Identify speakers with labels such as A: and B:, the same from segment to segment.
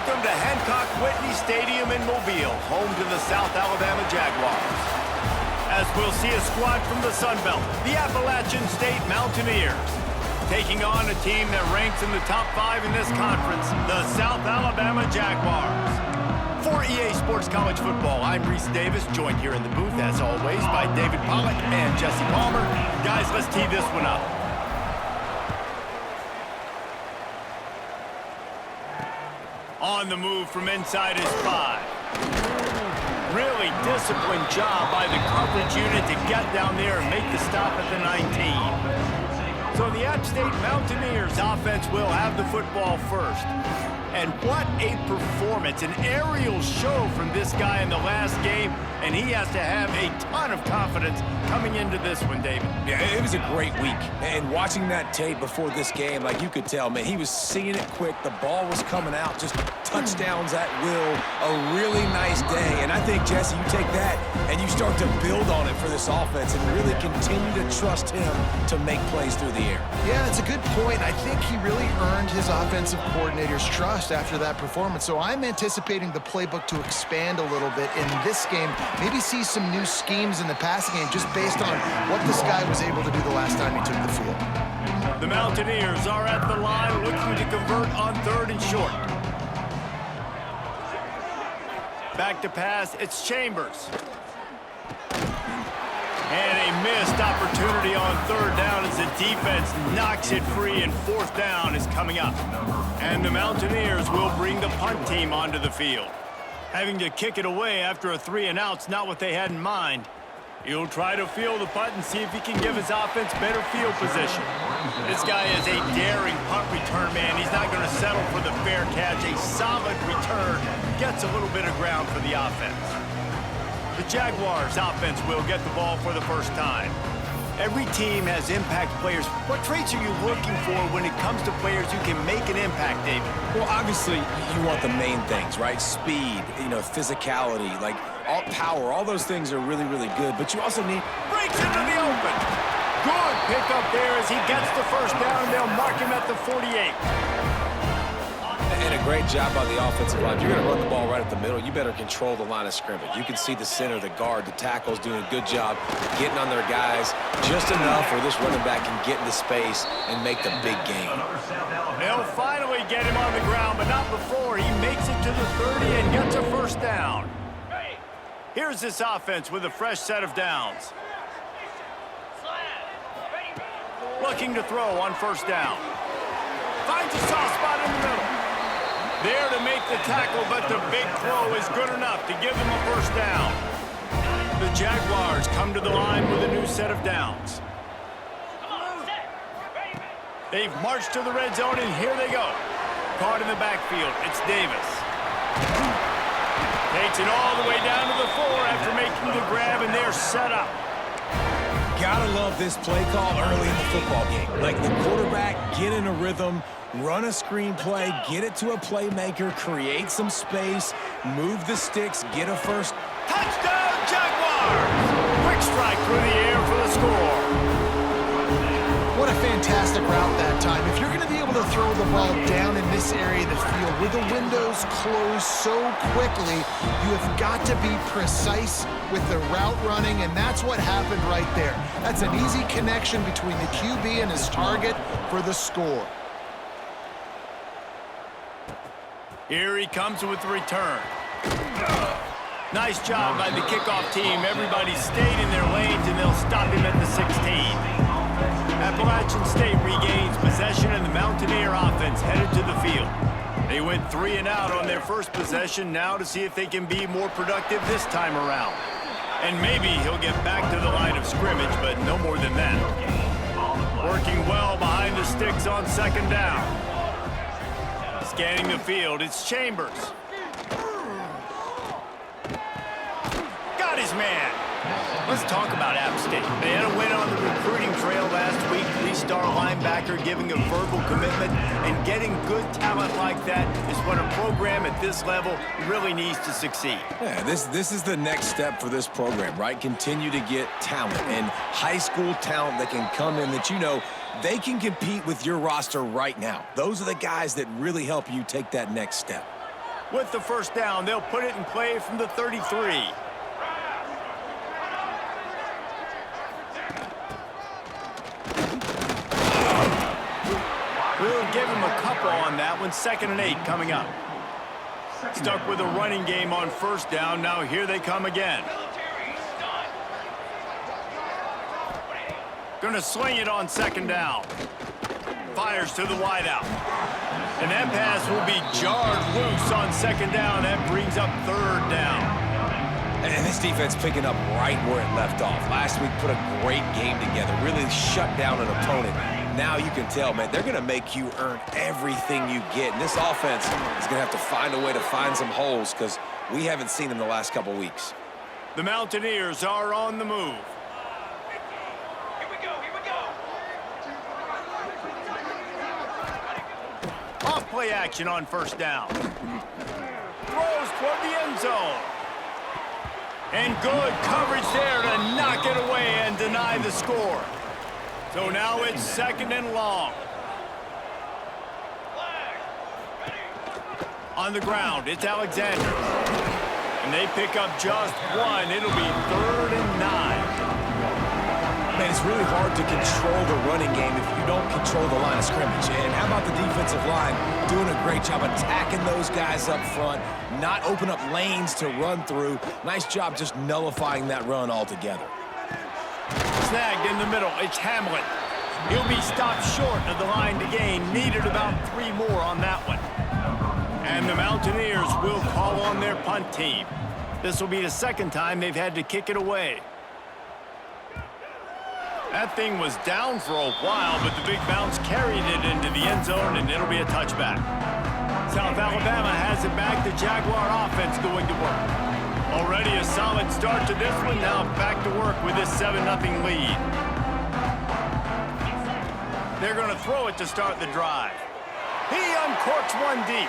A: Welcome to Hancock-Whitney Stadium in Mobile, home to the South Alabama Jaguars. As we'll see a squad from the Sun Belt, the Appalachian State Mountaineers, taking on a team that ranks in the top 5 in this conference, the South Alabama Jaguars. For EA Sports College Football, I'm Reese Davis, joined here in the booth, as always, by David Pollack and Jesse Palmer. Guys, let's tee this one up. On the move from inside his 5. Really disciplined job by the coverage unit to get down there and make the stop at the 19. So the App State Mountaineers offense will have the football first. And what a performance, an aerial show from this guy in the last game, and he has to have a ton of confidence coming into this one, David.
B: Yeah, it was a great week. And watching that tape before this game, like you could tell, man, he was seeing it quick. The ball was coming out, just touchdowns at will. A really nice day. And I think, Jesse, you take that and you start to build on it for this offense and really continue to trust him to make plays through the air.
C: Yeah, it's a good point. I think he really earned his offensive coordinator's trust after that performance. So I'm anticipating the playbook to expand a little bit in this game. Maybe see some new schemes in the passing game just based on what this guy was able to do the last time he took the field.
A: The Mountaineers are at the line looking to convert on 3rd and short. Back to pass, it's Chambers. And a missed opportunity on 3rd down as the defense knocks it free, and 4th down is coming up. And the Mountaineers will bring the punt team onto the field. Having to kick it away after a 3-and-out's not what they had in mind. He'll try to field the punt and see if he can give his offense better field position. This guy is a daring punt return man. He's not going to settle for the fair catch. A solid return gets a little bit of ground for the offense. The Jaguars offense will get the ball for the first time. Every team has impact players. What traits are you looking for when it comes to players who can make an impact, David?
B: Well, obviously, you want the main things, right? Speed, physicality, like all power. All those things are really, really good. But you also need...
A: Breaks into the open. Good pickup there as he gets the first down. They'll mark him at the 48.
B: And a great job by the offensive line. If you're going to run the ball right at the middle, you better control the line of scrimmage. You can see the center, the guard, the tackles doing a good job getting on their guys just enough where this running back can get into space and make the big game.
A: They'll finally get him on the ground, but not before he makes it to the 30 and gets a first down. Here's this offense with a fresh set of downs. Looking to throw on 1st down. Finds a soft spot in the middle. There to make the tackle, but the big throw is good enough to give them a first down. The Jaguars come to the line with a new set of downs. They've marched to the red zone, and here they go. Caught in the backfield, it's Davis. Takes it all the way down to the 4 after making the grab, and they're set up.
B: Gotta love this play call early in the football game. Like the quarterback, get in a rhythm, run a screen play, get it to a playmaker, create some space, move the sticks, get a first.
A: Touchdown, Jaguars! Quick strike through the air for the score.
C: What a fantastic route that time. If you're going to be able to throw the ball down in this area of the field with the windows closed so quickly, you have got to be precise with the route running, and that's what happened right there. That's an easy connection between the QB and his target for the score.
A: Here he comes with the return. Nice job by the kickoff team. Everybody stayed in their lanes, and they'll stop him at the 16. Appalachian State regains possession, and the Mountaineer offense headed to the field. They went 3-and-out on their first possession, now to see if they can be more productive this time around. And maybe he'll get back to the line of scrimmage, but no more than that. Working well behind the sticks on 2nd down. Scanning the field, it's Chambers. Got his man. Let's talk about App State. They had a win on the recruiting trail last week. 3-star linebacker giving a verbal commitment, and getting good talent like that is what a program at this level really needs to succeed.
B: Yeah, this is the next step for this program, right? Continue to get talent and high school talent that can come in that they can compete with your roster right now. Those are the guys that really help you take that next step.
A: With the first down, they'll put it in play from the 33. We'll give him a couple on that one. 2nd and 8 coming up. Stuck with a running game on first down. Now here they come again. Gonna sling it on 2nd down. Fires to the wideout. And that pass will be jarred loose on 2nd down. That brings up 3rd down.
B: And this defense picking up right where it left off. Last week put a great game together. Really shut down an opponent. Now you can tell, man, they're going to make you earn everything you get. And this offense is going to have to find a way to find some holes because we haven't seen them the last couple weeks.
A: The Mountaineers are on the move. Off-play action on first down. Throws toward the end zone. And good coverage there to knock it away and deny the score. So now it's 2nd and long. On the ground, it's Alexander. And they pick up just one. It'll be 3rd and 9.
B: Man, it's really hard to control the running game if you don't control the line of scrimmage. And how about the defensive line doing a great job attacking those guys up front, not open up lanes to run through. Nice job just nullifying that run altogether.
A: Snagged in the middle. It's Hamlin. He'll be stopped short of the line to gain. Needed about 3 more on that one. And the Mountaineers will call on their punt team. This will be the 2nd time they've had to kick it away. That thing was down for a while, but the big bounce carried it into the end zone, and it'll be a touchback. South Alabama has it back. The Jaguar offense going to work. Already a solid start to this one. Now back to work with this 7-0 lead. They're going to throw it to start the drive. He uncorks one deep.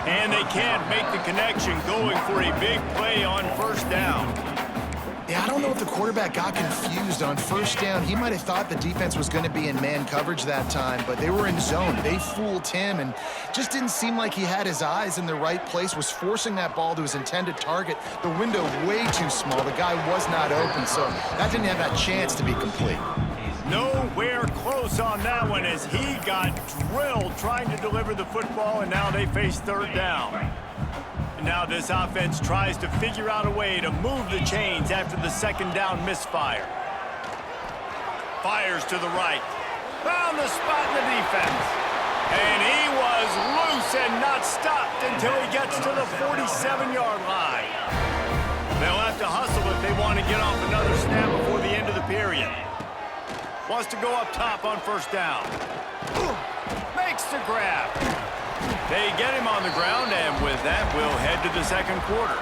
A: And they can't make the connection, going for a big play on first down.
C: Yeah, I don't know if the quarterback got confused on first down. He might have thought the defense was going to be in man coverage that time, but they were in zone. They fooled him and just didn't seem like he had his eyes in the right place, was forcing that ball to his intended target. The window way too small. The guy was not open, so that didn't have that chance to be complete.
A: Nowhere close on that one as he got drilled trying to deliver the football, and now they face 3rd down. Now this offense tries to figure out a way to move the chains after the 2nd down misfire. Fires to the right. Found the spot in the defense. And he was loose and not stopped until he gets to the 47-yard line. They'll have to hustle if they want to get off another snap before the end of the period. Wants to go up top on first down. Makes the grab. They get him on the ground, and with that, we'll head to the 2nd quarter.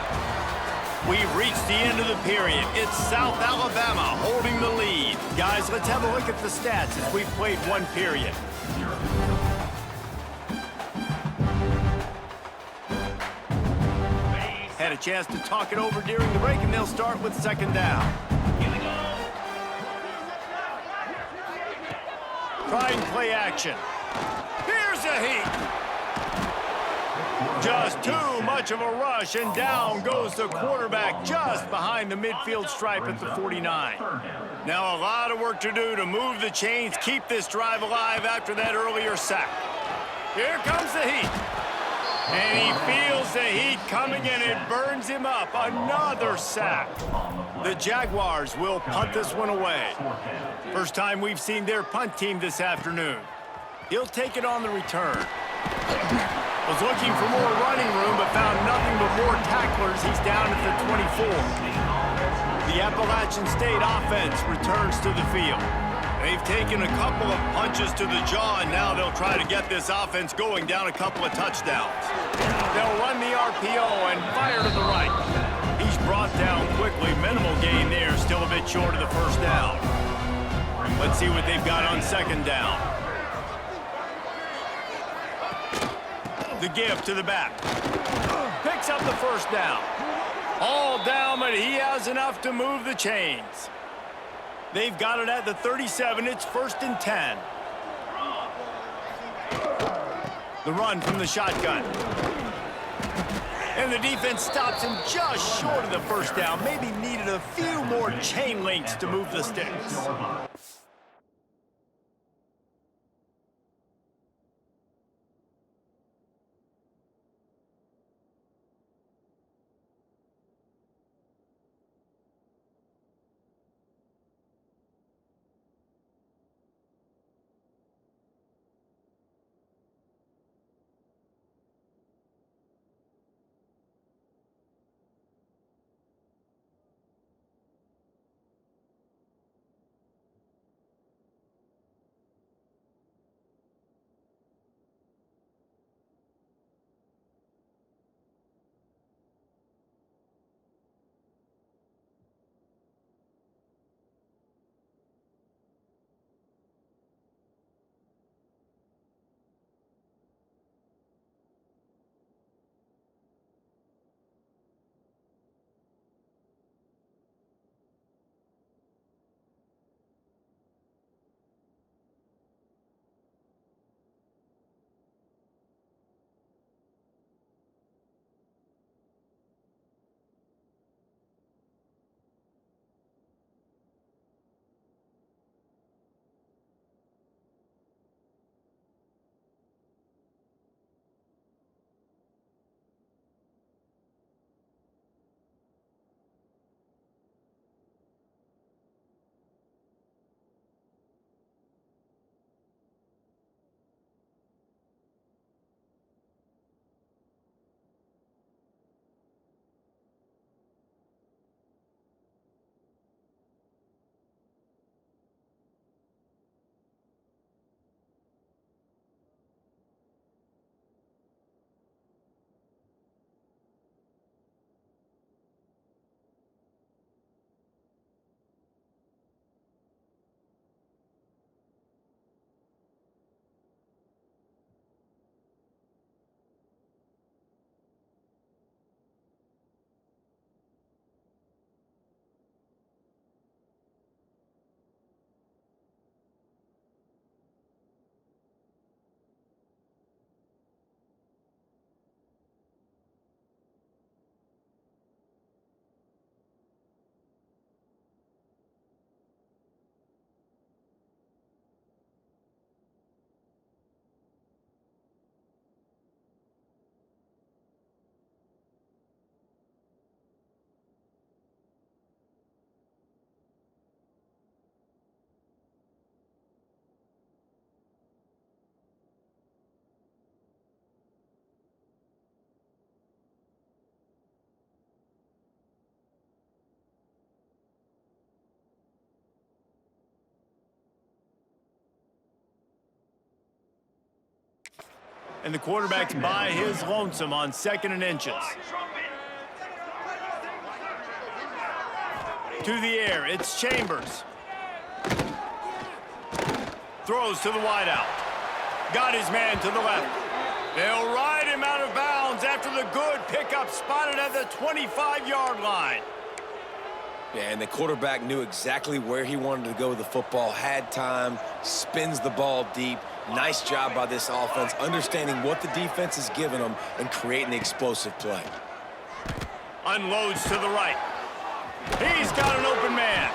A: We've reached the end of the period. It's South Alabama holding the lead. Guys, let's have a look at the stats as we've played 1 period. Had a chance to talk it over during the break, and they'll start with 2nd down. Trying play action. Here's a heat. Just too much of a rush, and down goes the quarterback just behind the midfield stripe at the 49. Now a lot of work to do to move the chains, keep this drive alive after that earlier sack. Here comes the heat. And he feels the heat coming, and it burns him up. Another sack. The Jaguars will punt this one away. First time we've seen their punt team this afternoon. He'll take it on the return. Was looking for more running room, but found nothing but more tacklers. He's down at the 24. The Appalachian State offense returns to the field. They've taken a couple of punches to the jaw, and now they'll try to get this offense going down a couple of touchdowns. They'll run the RPO and fire to the right. He's brought down quickly. Minimal gain there, still a bit short of the first down. Let's see what they've got on 2nd down. The give to the back. Picks up the first down. All down, but he has enough to move the chains. They've got it at the 37. It's 1st and 10. The run from the shotgun. And the defense stops him just short of the first down. Maybe needed a few more chain links to move the sticks. And the quarterback's by his lonesome on 2nd and inches. To the air, it's Chambers. Throws to the wideout. Got his man to the left. They'll ride him out of bounds after the good pickup spotted at the 25-yard line.
B: Yeah, and the quarterback knew exactly where he wanted to go with the football, had time, spins the ball deep. Nice job by this offense, understanding what the defense is giving them and creating the explosive play.
A: Unloads to the right. He's got an open man.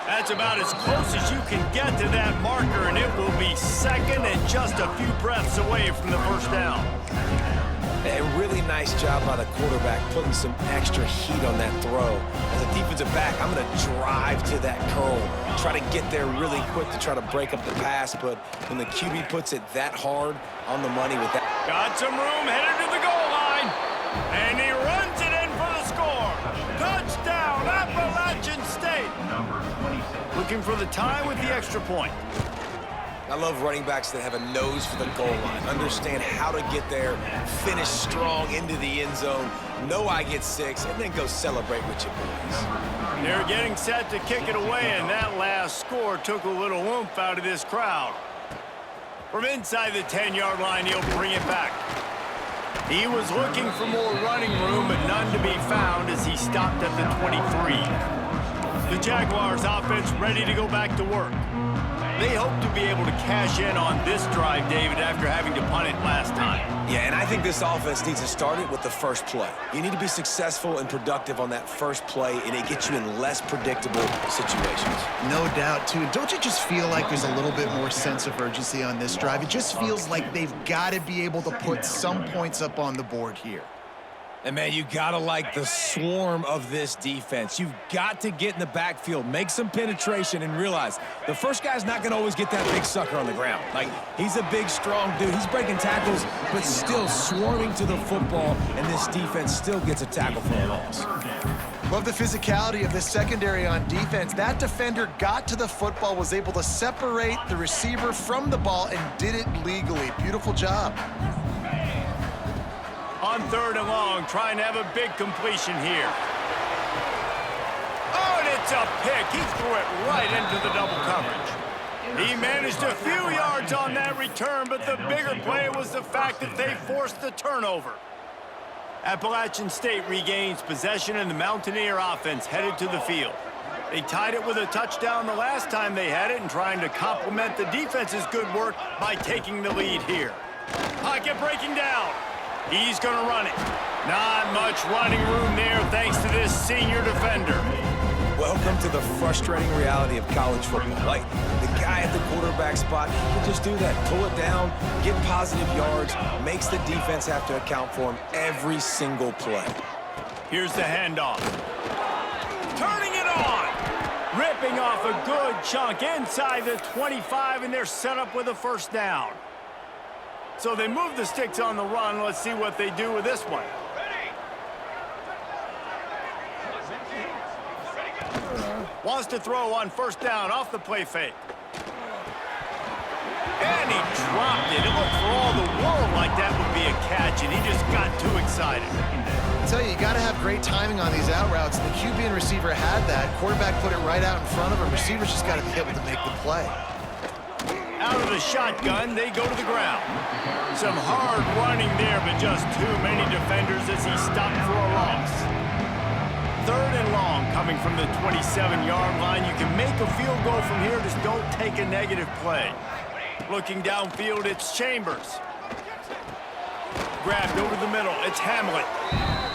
A: That's about as close as you can get to that marker, and it will be second and just a few breaths away from the first down.
B: A really nice job by the quarterback, putting some extra heat on that throw. As a defensive back, I'm going to drive to that curl, try to get there really quick to try to break up the pass, but when the QB puts it that hard on the money with that.
A: Got some room, headed to the goal line, and he runs it in for the score. Touchdown, Appalachian State. Looking for the tie with the extra point.
B: I love running backs that have a nose for the goal line, understand how to get there, finish strong into the end zone, know I get 6, and then go celebrate with your boys.
A: They're getting set to kick it away, and that last score took a little oomph out of this crowd. From inside the 10-yard line, he'll bring it back. He was looking for more running room, but none to be found as he stopped at the 23. The Jaguars offense ready to go back to work. They hope to be able to cash in on this drive, David, after having to punt it last time.
B: Yeah, and I think this offense needs to start it with the first play. You need to be successful and productive on that first play, and it gets you in less predictable situations.
C: No doubt, too. Don't you just feel like there's a little bit more sense of urgency on this drive? It just feels like they've got to be able to put some points up on the board here.
B: And, man, you got to like the swarm of this defense. You've got to get in the backfield, make some penetration, and realize the first guy's not going to always get that big sucker on the ground. Like, he's a big, strong dude. He's breaking tackles, but still swarming to the football, and this defense still gets a tackle for a loss.
C: Love the physicality of this secondary on defense. That defender got to the football, was able to separate the receiver from the ball, and did it legally. Beautiful job.
A: On 3rd and long, trying to have a big completion here. Oh, and it's a pick. He threw it right into the double coverage. He managed a few yards on that return, but the bigger play was the fact that they forced the turnover. Appalachian State regains possession, and the Mountaineer offense headed to the field. They tied it with a touchdown the last time they had it and trying to complement the defense's good work by taking the lead here. Pocket breaking down. He's going to run it. Not much running room there thanks to this senior defender.
B: Welcome to the frustrating reality of college football. Like, the guy at the quarterback spot, he can just do that. Pull it down, get positive yards, makes the defense have to account for him every single play.
A: Here's the handoff. Turning it on. Ripping off a good chunk inside the 25, and they're set up with a first down. So they move the sticks on the run. Let's see what they do with this one. Wants to throw on first down off the play fake. And he dropped it. It looked for all the world like that would be a catch, and he just got too excited.
C: I tell you got to have great timing on these out routes. The QB and receiver had that. Quarterback put it right out in front of him. Receivers just got to be able to make the play.
A: Out of the shotgun, they go to the ground. Some hard running there, but just too many defenders as he stopped for a loss. 3rd and long coming from the 27-yard line. You can make a field goal from here, just don't take a negative play. Looking downfield, it's Chambers. Grabbed over the middle, it's Hamlet.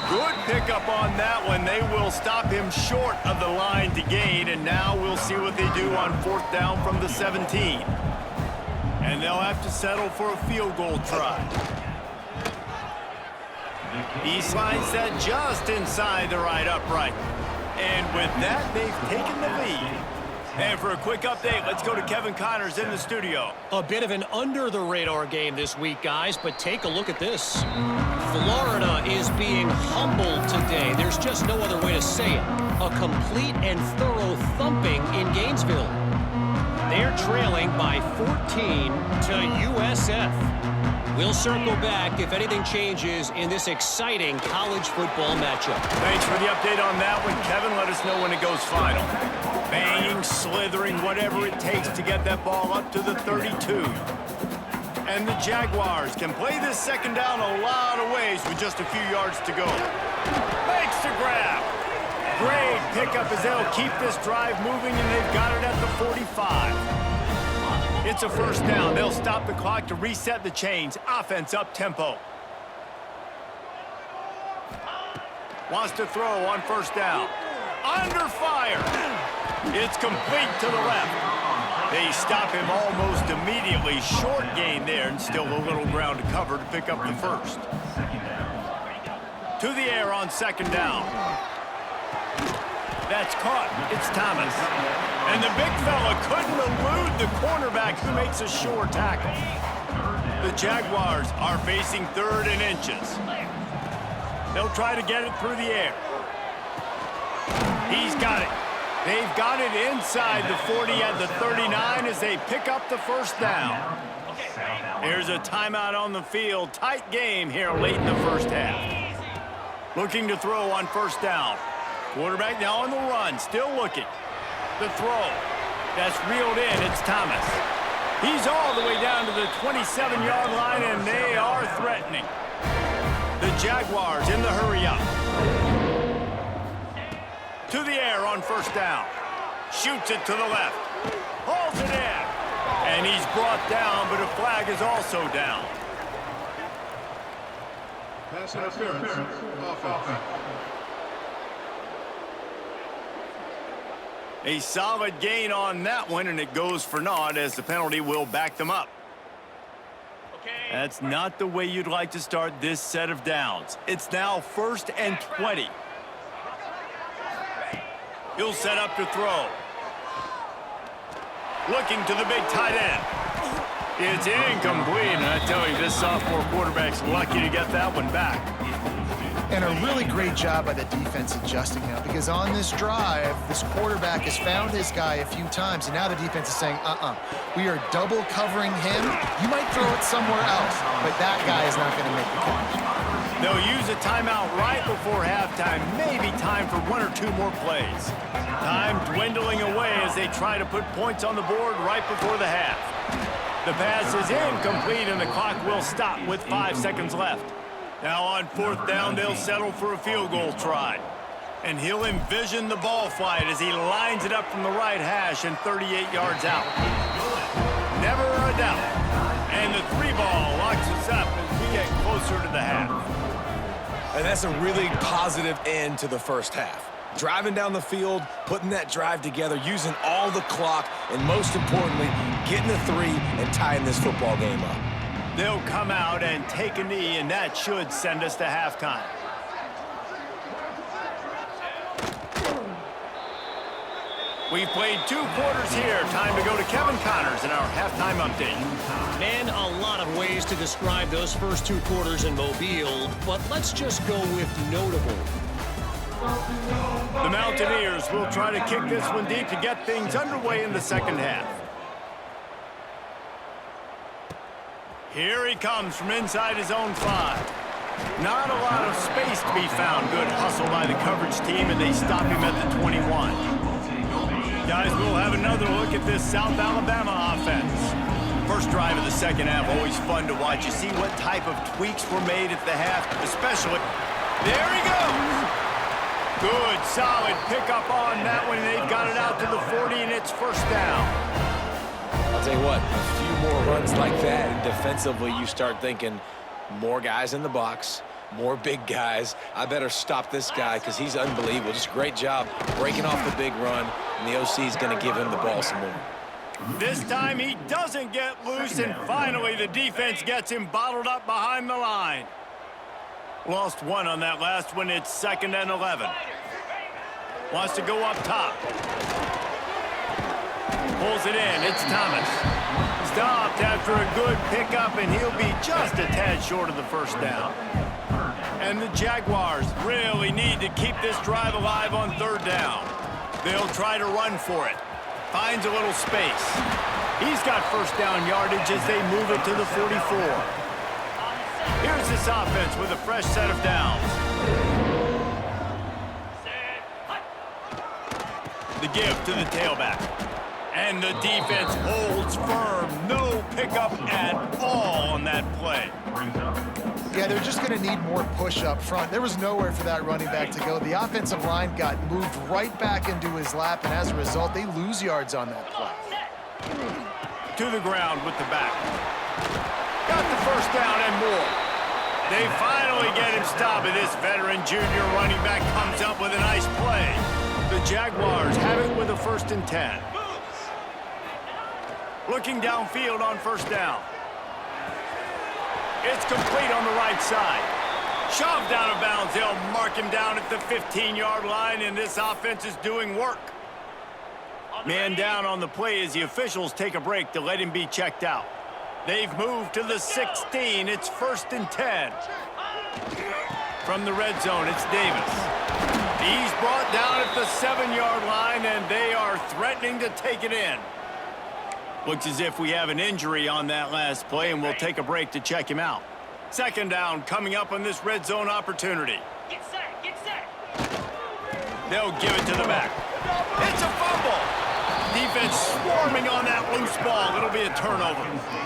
A: Good pickup on that one. They will stop him short of the line to gain, and now we'll see what they do on 4th down from the 17. And they'll have to settle for a field goal try. He slides that just inside the right upright. And with that, they've taken the lead. And for a quick update, let's go to Kevin Connors in the studio.
D: A bit of an under-the-radar game this week, guys, but take a look at this. Florida is being humbled today. There's just no other way to say it. A complete and thorough thumping in Gainesville. They're trailing by 14 to USF. We'll circle back if anything changes in this exciting college football matchup.
A: Thanks for the update on that one, Kevin. Let us know when it goes final. Banging, slithering, whatever it takes to get that ball up to the 32. And the Jaguars can play this second down a lot of ways with just a few yards to go. Makes the grab. Great pickup as they'll keep this drive moving, and they've got it at the 45. It's a first down. They'll stop the clock to reset the chains. Offense up tempo. Wants to throw on first down. Under fire. It's complete to the left. They stop him almost immediately. Short gain there, and still a little ground to cover to pick up the first. To the air on second down. That's caught. It's Thomas. And the big fella couldn't elude the cornerback who makes a sure tackle. The Jaguars are facing 3rd and inches. They'll try to get it through the air. He's got it. They've got it inside the 40 at the 39 as they pick up the first down. Here's a timeout on the field. Tight game here late in the first half. Looking to throw on first down. Quarterback now on the run, still looking. The throw. That's reeled in. It's Thomas. He's all the way down to the 27-yard line, and they are threatening. The Jaguars in the hurry-up. To the air on first down. Shoots it to the left. Hauls it in. And he's brought down, but a flag is also down.
E: Pass interference. Offense.
A: A solid gain on that one, and it goes for naught as the penalty will back them up. That's not the way you'd like to start this set of downs. It's now 1st and 20. He'll set up to throw. Looking to the big tight end. It's incomplete, and I tell you, this sophomore quarterback's lucky to get that one back.
C: And a really great job by the defense adjusting now, because on this drive, this quarterback has found his guy a few times, and now the defense is saying, we are double covering him. You might throw it somewhere else, but that guy is not going to make the catch.
A: They'll use a timeout right before halftime, maybe time for 1 or 2 more plays. Time dwindling away as they try to put points on the board right before the half. The pass is incomplete, and the clock will stop with 5 seconds left. Now on 4th down, they'll settle for a field goal try. And he'll envision the ball flight as he lines it up from the right hash and 38 yards out. Never a doubt. And the 3 ball locks us up as we get closer to the half.
B: And that's a really positive end to the first half. Driving down the field, putting that drive together, using all the clock, and most importantly, getting the 3 and tying this football game up.
A: They'll come out and take a knee, and that should send us to halftime. We've played 2 quarters here. Time to go to Kevin Connors in our halftime update.
D: Man, a lot of ways to describe those first 2 quarters in Mobile, but let's just go with notable.
A: The Mountaineers will try to kick this one deep to get things underway in the second half. Here he comes from inside his own 5. Not a lot of space to be found. Good hustle by the coverage team, and they stop him at the 21. Guys, we'll have another look at this South Alabama offense. First drive of the second half, always fun to watch. You see what type of tweaks were made at the half, especially. There he goes! Good, solid pickup on that one. They've got it out to the 40, and it's 1st down.
B: I'll tell you what, a few more runs like that, and defensively you start thinking more guys in the box, more big guys. I better stop this guy because he's unbelievable. Just a great job breaking off the big run, and the OC is going to give him the ball some more.
A: This time he doesn't get loose, and finally the defense gets him bottled up behind the line. Lost 1 on that last one. It's 2nd and 11. Wants to go up top. Pulls it in. It's Thomas. Stopped after a good pickup, and he'll be just a tad short of the 1st down. And the Jaguars really need to keep this drive alive on 3rd down. They'll try to run for it. Finds a little space. He's got 1st down yardage as they move it to the 44. Here's this offense with a fresh set of downs. The give to the tailback. And the defense holds firm. No pickup at all on that play.
C: Yeah, they're just going to need more push up front. There was nowhere for that running back to go. The offensive line got moved right back into his lap, and as a result, they lose yards on that play.
A: To the ground with the back. Got the 1st down and more. They finally get him stopped, and this veteran junior running back comes up with a nice play. The Jaguars have it with a 1st and 10. Looking downfield on 1st down. It's complete on the right side. Shoved out of bounds. They'll mark him down at the 15-yard line, and this offense is doing work. Man down on the play as the officials take a break to let him be checked out. They've moved to the 16. It's 1st and 10. From the red zone, it's Davis. He's brought down at the 7-yard line, and they are threatening to take it in. Looks as if we have an injury on that last play, and we'll take a break to check him out. 2nd down coming up on this red zone opportunity.
F: Get set, get set.
A: They'll give it to the back. It's a fumble. Defense swarming on that loose ball. It'll be a turnover.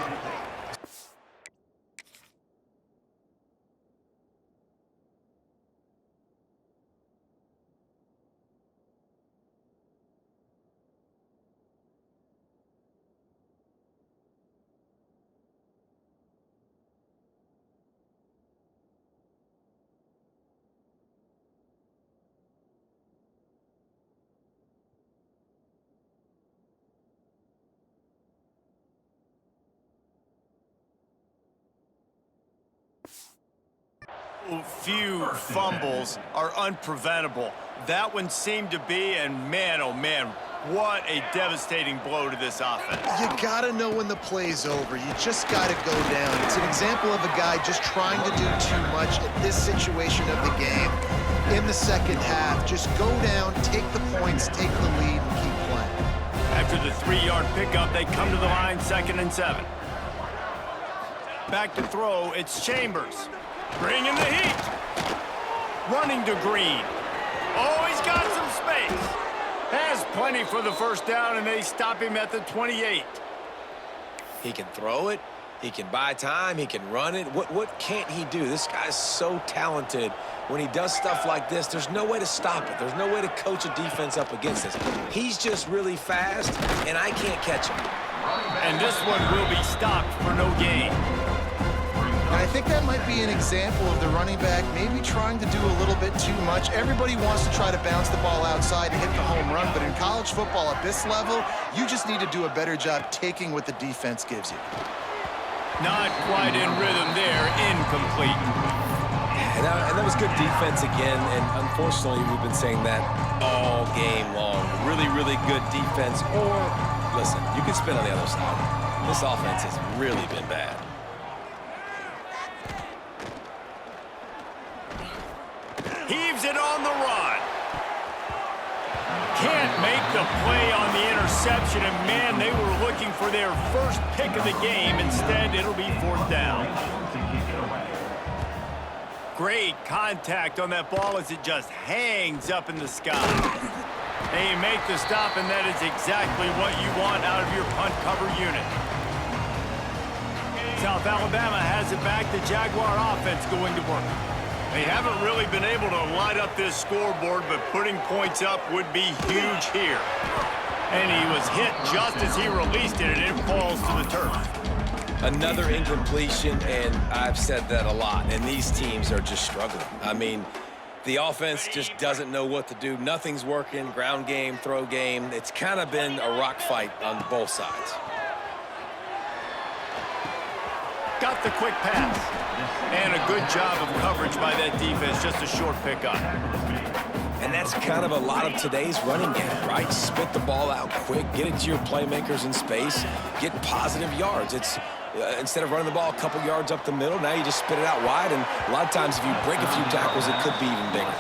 A: Few fumbles are unpreventable. That one seemed to be, and man, oh man, what a devastating blow to this offense.
C: You gotta know when the play's over. You just gotta go down. It's an example of a guy just trying to do too much at this situation of the game. In the second half, just go down, take the points, take the lead, and keep playing.
A: After the 3-yard pickup, they come to the line, 2nd and 7. Back to throw, it's Chambers. Bringing the heat. Running to Green. Oh, he's got some space. Has plenty for the first down, and they stop him at the 28.
B: He can throw it. He can buy time. He can run it. What can't he do? This guy's so talented. When he does stuff like this, there's no way to stop it. There's no way to coach a defense up against this. He's just really fast, and I can't catch him.
A: And this one will be stopped for no gain.
C: And I think that might be an example of the running back maybe trying to do a little bit too much. Everybody wants to try to bounce the ball outside and hit the home run, but in college football at this level, you just need to do a better job taking what the defense gives you.
A: Not quite in rhythm there, incomplete.
B: And that was good defense again, and unfortunately, we've been saying that all game long. Really, really good defense, or, listen, you can spin on the other side. This offense has really been bad.
A: Heaves it on the run. Can't make the play on the interception, and man, they were looking for their first pick of the game. Instead, it'll be 4th down. Great contact on that ball as it just hangs up in the sky. They make the stop, and that is exactly what you want out of your punt cover unit. South Alabama has it back. The Jaguar offense going to work. They haven't really been able to light up this scoreboard, but putting points up would be huge here. And he was hit just as he released it, and it falls to the turf.
B: Another incompletion, and I've said that a lot, and these teams are just struggling. I mean, the offense just doesn't know what to do. Nothing's working, ground game, throw game. It's kind of been a rock fight on both sides.
A: Got the quick pass. And a good job of coverage by that defense, just a short pickup.
B: And that's kind of a lot of today's running game, right? Spit the ball out quick, get it to your playmakers in space, get positive yards. It's instead of running the ball a couple yards up the middle, now you just spit it out wide, and a lot of times if you break a few tackles, it could be even bigger.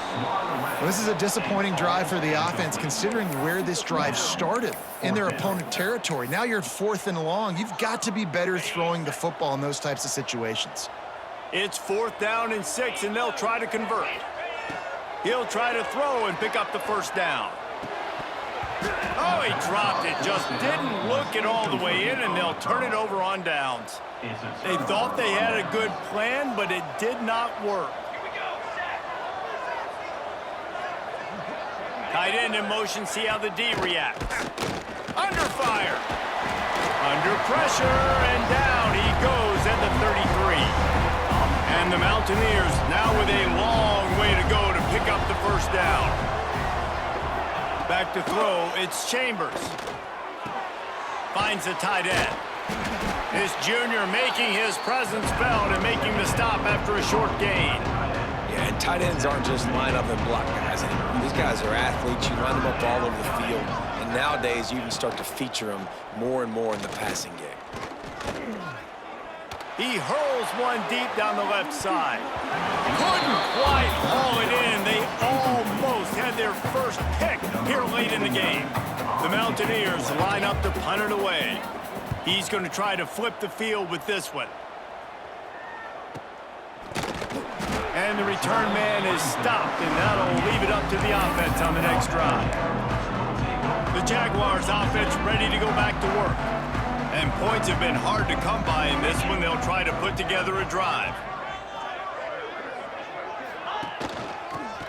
C: Well, this is a disappointing drive for the offense, considering where this drive started, in their opponent territory. Now you're 4th and long. You've got to be better throwing the football in those types of situations.
A: It's 4th down and 6, and they'll try to convert. He'll try to throw and pick up the first down. Oh, he dropped it. Just didn't look it all the way in, and they'll turn it over on downs. They thought they had a good plan, but it did not work. Tight end in motion, see how the D reacts. Under fire. Under pressure, and down he goes at the 33. And the Mountaineers now with a long way to go to pick up the first down. Back to throw, it's Chambers. Finds the tight end. This junior making his presence felt and making the stop after a short gain.
B: Yeah, and tight ends aren't just line up and block guys anymore. These guys are athletes. You line them up all over the field. And nowadays, you can start to feature them more and more in the passing game.
A: He hurls one deep down the left side. Couldn't quite haul it in. They almost had their first pick here late in the game. The Mountaineers line up to punt it away. He's going to try to flip the field with this one. And the return man is stopped, and that'll leave it up to the offense on the next drive. The Jaguars offense ready to go back to work. And points have been hard to come by in this one. They'll try to put together a drive.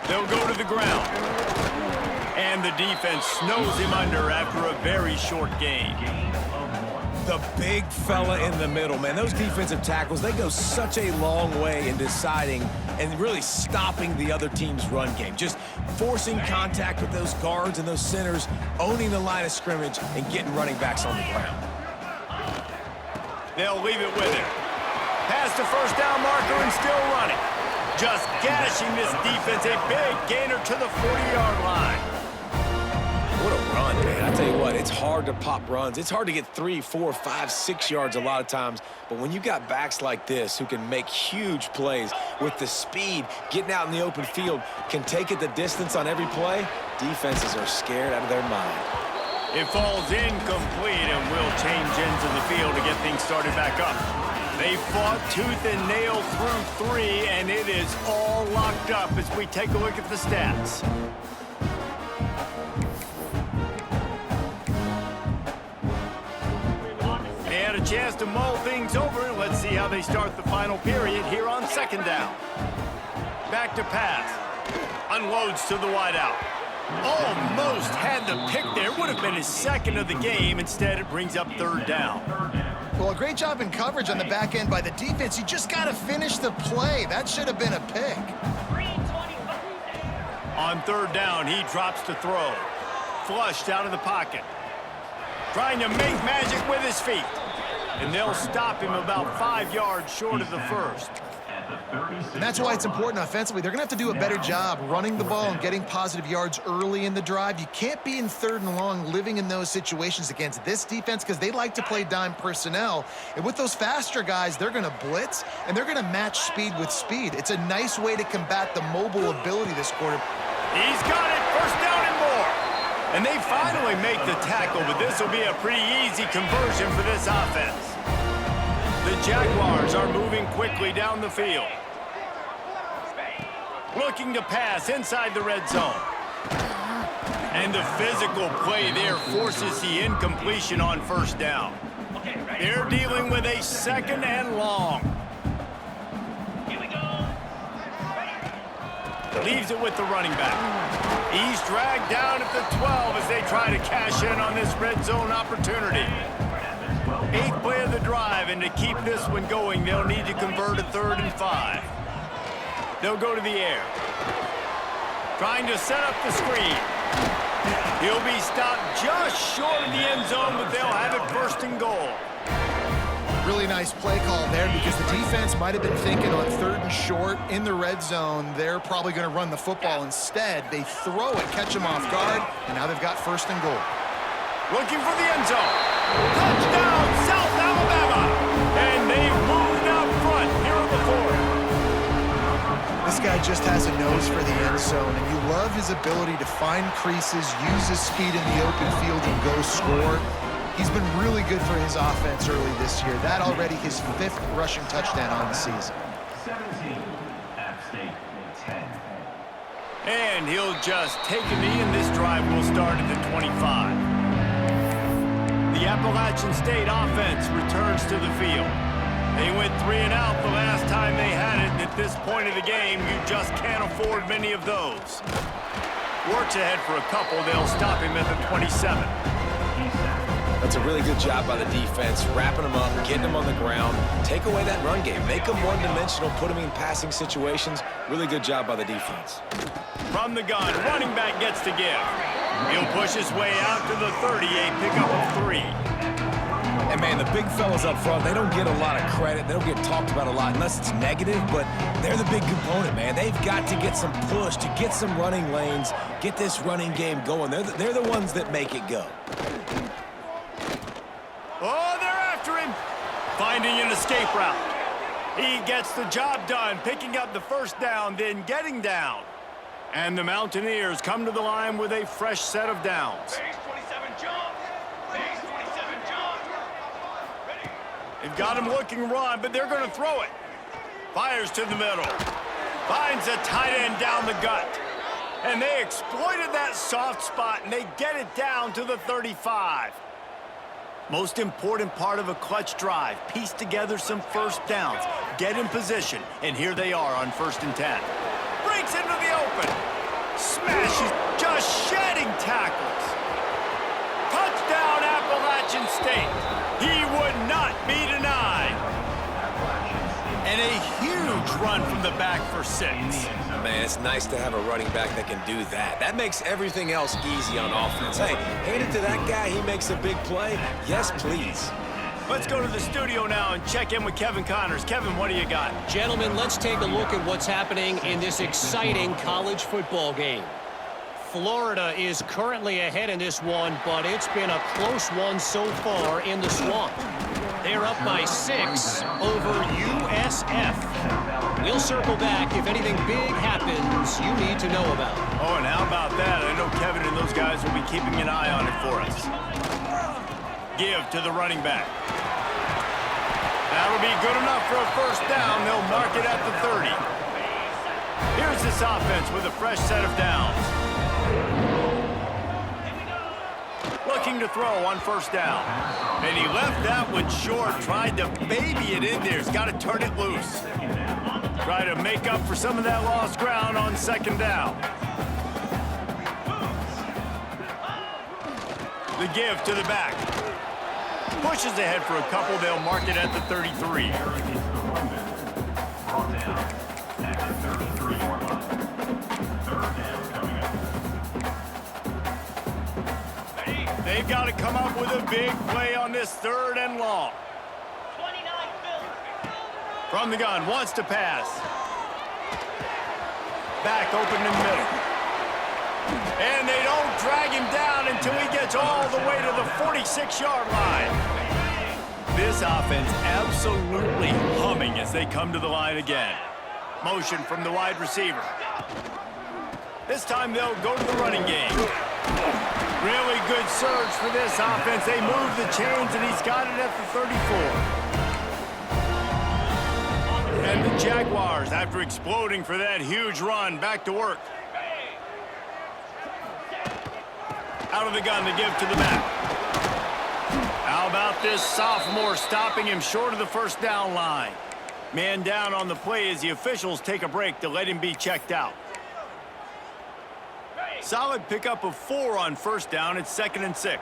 A: They'll go to the ground. And the defense snows him under after a very short gain.
B: The big fella in the middle, man. Those defensive tackles, they go such a long way in deciding and really stopping the other team's run game. Just forcing contact with those guards and those centers, owning the line of scrimmage, and getting running backs on the ground.
A: They'll leave it with him. Past the first down marker and still running. Just gashing this defense, a big gainer to the 40-yard line.
B: What a run, man. I tell you what, it's hard to pop runs. It's hard to get 3, 4, 5, 6 yards a lot of times. But when you got backs like this who can make huge plays with the speed, getting out in the open field, can take it the distance on every play, defenses are scared out of their mind.
A: It falls incomplete and will change ends of the field to get things started back up. They fought tooth and nail through 3, and it is all locked up as we take a look at the stats. They had a chance to mull things over. Let's see how they start the final period here on 2nd down. Back to pass. Unloads to the wideout. Almost had the pick there. Would have been his 2nd of the game. Instead, it brings up 3rd down.
C: Well, a great job in coverage on the back end by the defense. You just got to finish the play. That should have been a pick.
A: On 3rd down, he drops to throw. Flushed out of the pocket. Trying to make magic with his feet. And they'll stop him about 5 yards short of the 1st.
C: And that's why it's important offensively. They're going to have to do a better job running the ball and getting positive yards early in the drive. You can't be in 3rd and long living in those situations against this defense because they like to play dime personnel. And with those faster guys, they're going to blitz, and they're going to match speed with speed. It's a nice way to combat the mobile ability this quarter.
A: He's got it. 1st down and more. And they finally make the tackle, but this will be a pretty easy conversion for this offense. The Jaguars are moving quickly down the field. Looking to pass inside the red zone. And the physical play there forces the incompletion on 1st down. They're dealing with a 2nd and long. Leaves it with the running back. He's dragged down at the 12 as they try to cash in on this red zone opportunity. 8th play of the drive, and to keep this one going, they'll need to convert a 3rd and 5. They'll go to the air. Trying to set up the screen. He'll be stopped just short of the end zone, but they'll have it 1st and goal.
C: Really nice play call there because the defense might have been thinking on 3rd and short in the red zone. They're probably going to run the football instead. They throw it, catch them off guard, and now they've got 1st and goal.
A: Looking for the end zone. Touchdown, South Alabama. And they've moved out front here in the 4th.
C: This guy just has a nose for the end zone, and you love his ability to find creases, use his speed in the open field, and go score. He's been really good for his offense early this year. That already his 5th rushing touchdown on the season.
F: 17, App State, 10.
A: And he'll just take a knee, and this drive will start at the 25. The Appalachian State offense returns to the field. They went 3 and out the last time they had it, and at this point of the game, you just can't afford many of those. Works ahead for a couple. They'll stop him at the 27.
B: That's a really good job by the defense, wrapping them up, getting them on the ground, take away that run game, make them one-dimensional, put them in passing situations. Really good job by the defense.
A: From the gun, running back gets to give. He'll push his way out to the 30, a pickup of 3.
B: And, man, the big fellas up front, they don't get a lot of credit. They don't get talked about a lot unless it's negative, but they're the big component, man. They've got to get some push, to get some running lanes, get this running game going. They're the ones that make it go.
A: Oh, they're after him. Finding an escape route. He gets the job done, picking up the 1st down, then getting down. And the Mountaineers come to the line with a fresh set of downs. They've got him looking run, but they're going to throw it. Fires to the middle. Finds a tight end down the gut. And they exploited that soft spot, and they get it down to the 35. Most important part of a clutch drive. Piece together some 1st downs. Get in position, and here they are on 1st and 10. Breaks into the open. Smashes, just shedding tackles. Touchdown, Appalachian State. He would not be denied. And a huge run from the back for 6.
B: Man, it's nice to have a running back that can do that. That makes everything else easy on offense. Hey, hand it to that guy, he makes a big play. Yes, please.
A: Let's go to the studio now and check in with Kevin Connors. Kevin, what do you got?
D: Gentlemen, let's take a look at what's happening in this exciting college football game. Florida is currently ahead in this one, but it's been a close one so far in the Swamp. They're up by 6 over USF. We'll circle back if anything big happens you need to know about.
A: Oh, and how about that? I know Kevin and those guys will be keeping an eye on it for us. Give to the running back. That'll be good enough for a first down. They'll mark it at the 30. Here's this offense with a fresh set of downs. Looking to throw on first down. And he left that one short, tried to baby it in there. He's got to turn it loose. Try to make up for some of that lost ground on second down. The give to the back. Pushes ahead for a couple. They'll mark it at the 33. They've got to come up with a big play on this 3rd and long. From the gun, wants to pass. Back open in the middle. And they don't drag him down until he gets all the way to the 46-yard line. This offense absolutely humming as they come to the line again. Motion from the wide receiver. This time they'll go to the running game. Really good surge for this offense. They move the chains, and he's got it at the 34. And the Jaguars, after exploding for that huge run, back to work. Out of the gun, the give to the back. How about this sophomore stopping him short of the first down line? Man down on the play as the officials take a break to let him be checked out. Solid pickup of 4 on first down. It's 2nd and 6.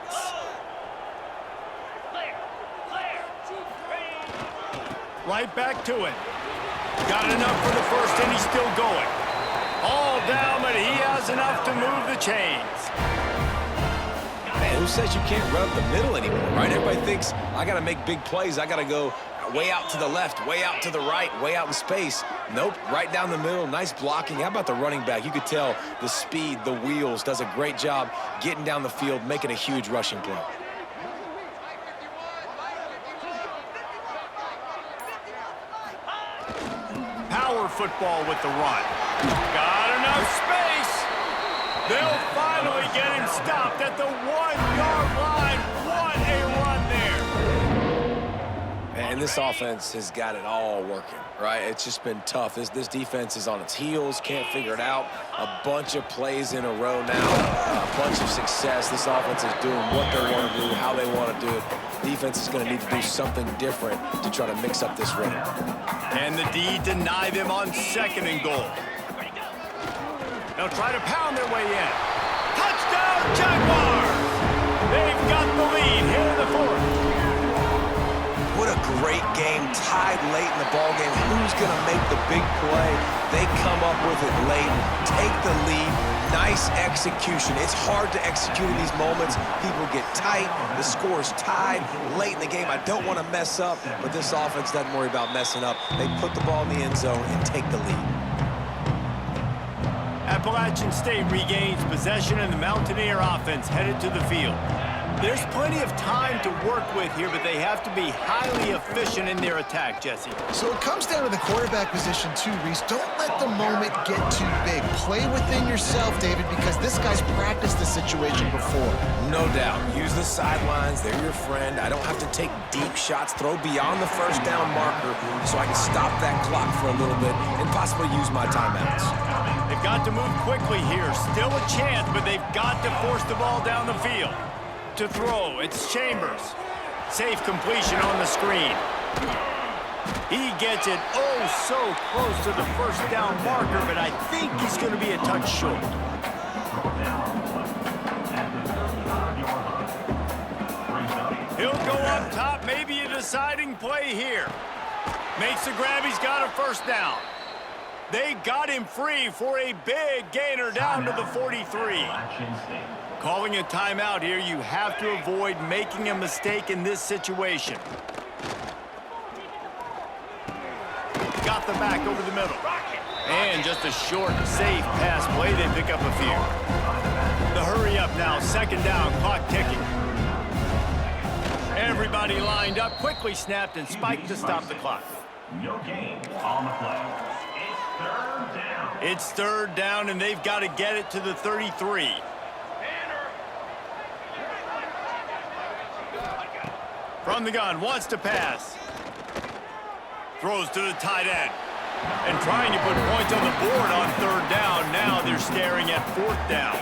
A: Right back to it. Got enough for the first, and he's still going. All down, but he has enough to move the chains.
B: Man, who says you can't run up the middle anymore, right? Everybody thinks, I got to make big plays. I got to go way out to the left, way out to the right, way out in space. Nope, right down the middle. Nice blocking. How about the running back? You could tell the speed, the wheels, does a great job getting down the field, making a huge rushing play.
A: Power football with the run. Got enough space. They'll finally get him stopped at the 1-yard line. What a run there.
B: And this offense has got it all working, right? It's just been tough. This defense is on its heels, can't figure it out. A bunch of plays in a row now, a bunch of success. This offense is doing what they want to do, how they want to do it. Defense is going to need to do something different to try to mix up this run.
A: And the D deny them on 2nd and goal. They'll try to pound their way in. Touchdown, Jaguars! They've got the lead here in the 4th.
B: What a great game, tied late in the ball game. Who's going to make the big play? They come up with it late, take the lead. Nice execution. It's hard to execute in these moments. People get tight. The score's tied late in the game. I don't want to mess up, but this offense doesn't worry about messing up. They put the ball in the end zone and take the lead.
A: Appalachian State regains possession, and the Mountaineer offense headed to the field. There's plenty of time to work with here, but they have to be highly efficient in their attack, Jesse.
C: So it comes down to the quarterback position too, Reese. Don't let the moment get too big. Play within yourself, David, because this guy's practiced this situation before.
B: No doubt. Use the sidelines. They're your friend. I don't have to take deep shots. Throw beyond the first down marker so I can stop that clock for a little bit and possibly use my timeouts.
A: They've got to move quickly here. Still a chance, but they've got to force the ball down the field. To throw, it's Chambers. Safe completion on the screen. He gets it oh so close to the first down marker, but I think he's going to be a touch short. He'll go up top, maybe a deciding play here. Makes the grab, he's got a first down. They got him free for a big gainer down to the 43. Calling a timeout here, you have to avoid making a mistake in this situation. Got the back over the middle. And just a short, safe pass play. They pick up a few. The hurry up now. Second down. Clock ticking. Everybody lined up. Quickly snapped and spiked to stop the clock.
F: No gain on the play. It's third down.
A: It's third down, and they've got to get it to the 33. From the gun. Wants to pass. Throws to the tight end. And trying to put points on the board on third down. Now they're staring at fourth down.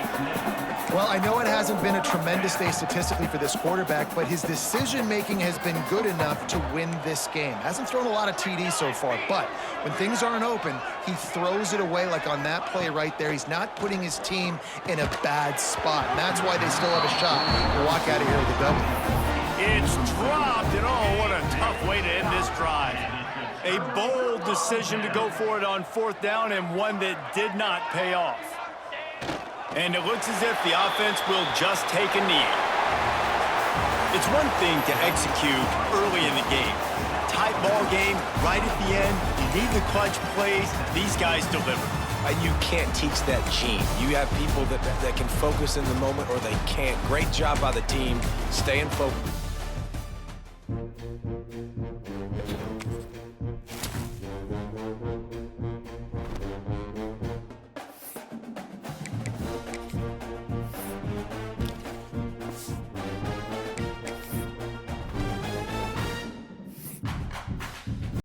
C: Well, I know it hasn't been a tremendous day statistically for this quarterback, but his decision-making has been good enough to win this game. Hasn't thrown a lot of TDs so far, but when things aren't open, he throws it away like on that play right there. He's not putting his team in a bad spot, and that's why they still have a shot to walk out of here with a W.
A: It's dropped, and oh, what a tough way to end this drive. A bold decision to go for it on fourth down, and one that did not pay off. And it looks as if the offense will just take a knee. It's one thing to execute early in the game. Tight ball game, right at the end, you need the clutch plays. These guys deliver.
B: You can't teach that gene. You have people that can focus in the moment or they can't. Great job by the team, staying focused.